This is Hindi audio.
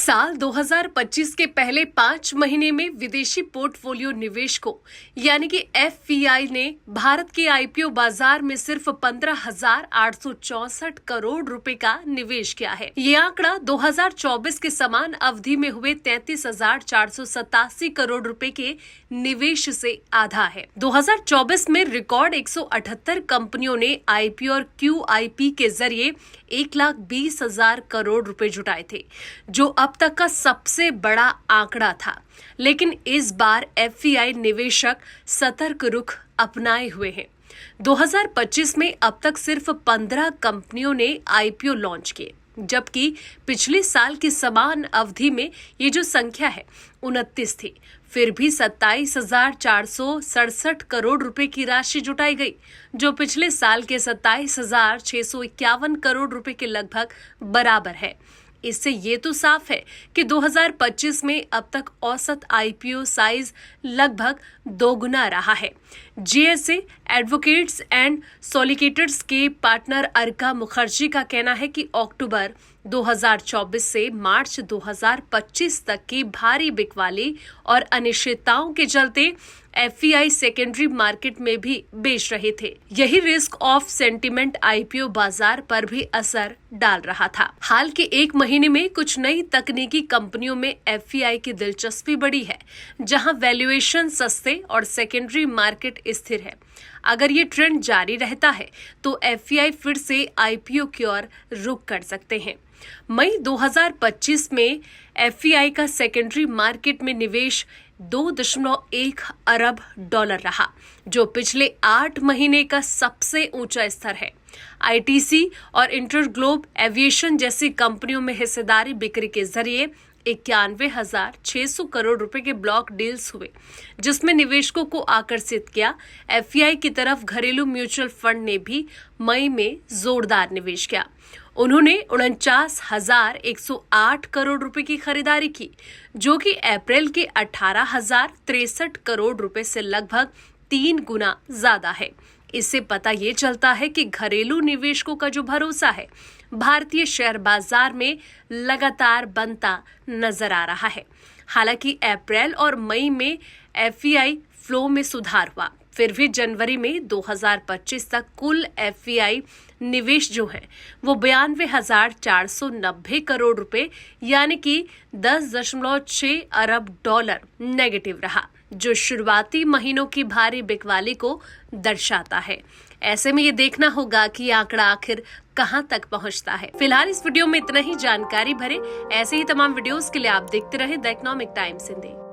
साल 2025 के पहले 5 महीने में विदेशी पोर्टफोलियो निवेशकों यानी कि एफपीआई ने भारत के आईपीओ बाजार में सिर्फ 15,864 करोड़ रुपए का निवेश किया है। ये आंकड़ा 2024 के समान अवधि में हुए 33,487 करोड़ रुपए के निवेश से आधा है। 2024 में रिकॉर्ड 178 कंपनियों ने आईपीओ और क्यूआईपी के जरिए 1,20,000 करोड़ रुपए जुटाए थे, जो अब तक का सबसे बड़ा आंकड़ा था। लेकिन इस बार एफपीआई निवेशक सतर्क रुख अपनाए हुए हैं। 2025 में अब तक सिर्फ 15 कंपनियों ने आईपीओ लॉन्च किए, जबकि पिछले साल की समान अवधि में ये जो संख्या है 29 थी। फिर भी 27,467 करोड़ रुपए की राशि जुटाई गई, जो पिछले साल के 27,651 करोड़ रुपए के लगभग बराबर है। इससे ये तो साफ है कि 2025 में अब तक औसत आईपीओ साइज लगभग दोगुना रहा है। जीएसए एडवोकेट्स एंड सॉलिसिटर्स के पार्टनर अर्का मुखर्जी का कहना है कि अक्टूबर 2024 से मार्च 2025 तक की भारी बिकवाली और अनिश्चितताओं के चलते एफपीआई सेकेंडरी मार्केट में भी बेच रहे थे। यही रिस्क ऑफ सेंटिमेंट आईपीओ बाजार पर भी असर डाल रहा था। हाल के एक महीने में कुछ नई तकनीकी कंपनियों में एफपीआई की दिलचस्पी बढ़ी है, जहां वैल्यूएशन सस्ते और सेकेंडरी मार्केट स्थिर है। अगर ये ट्रेंड जारी रहता है तो एफपीआई फिर से आईपीओ की ओर रुख कर सकते हैं। मई 2025 में एफपीआई का सेकेंडरी मार्केट में निवेश 2.1 अरब डॉलर रहा, जो पिछले 8 महीने का सबसे ऊंचा स्तर है। आईटीसी और इंटरग्लोब एविएशन जैसी कंपनियों में हिस्सेदारी बिक्री के जरिए 91,600 करोड़ रुपए के ब्लॉक डील्स हुए, जिसमें निवेशकों को आकर्षित किया। एफपीआई की तरफ घरेलू म्यूचुअल फंड ने भी मई में जोरदार निवेश किया। उन्होंने 49,108 करोड़ रुपए की खरीदारी की, जो कि अप्रैल के 18,063 करोड़ रुपए से लगभग 3 गुना ज्यादा है। इससे पता ये चलता है कि घरेलू निवेशकों का जो भरोसा है भारतीय शेयर बाजार में लगातार बनता नजर आ रहा है। हालांकि अप्रैल और मई में एफपीआई फ्लो में सुधार हुआ, फिर भी जनवरी में 2025 तक कुल एफपीआई निवेश जो है वो 92,490 करोड़ रुपए यानी कि 10.6 अरब डॉलर नेगेटिव रहा, जो शुरुआती महीनों की भारी बिकवाली को दर्शाता है। ऐसे में ये देखना होगा कि आंकड़ा आखिर कहां तक पहुंचता है। फिलहाल इस वीडियो में इतना ही। जानकारी भरे ऐसे ही तमाम वीडियोस के लिए आप देखते रहे द इकोनॉमिक टाइम्स हिंदी।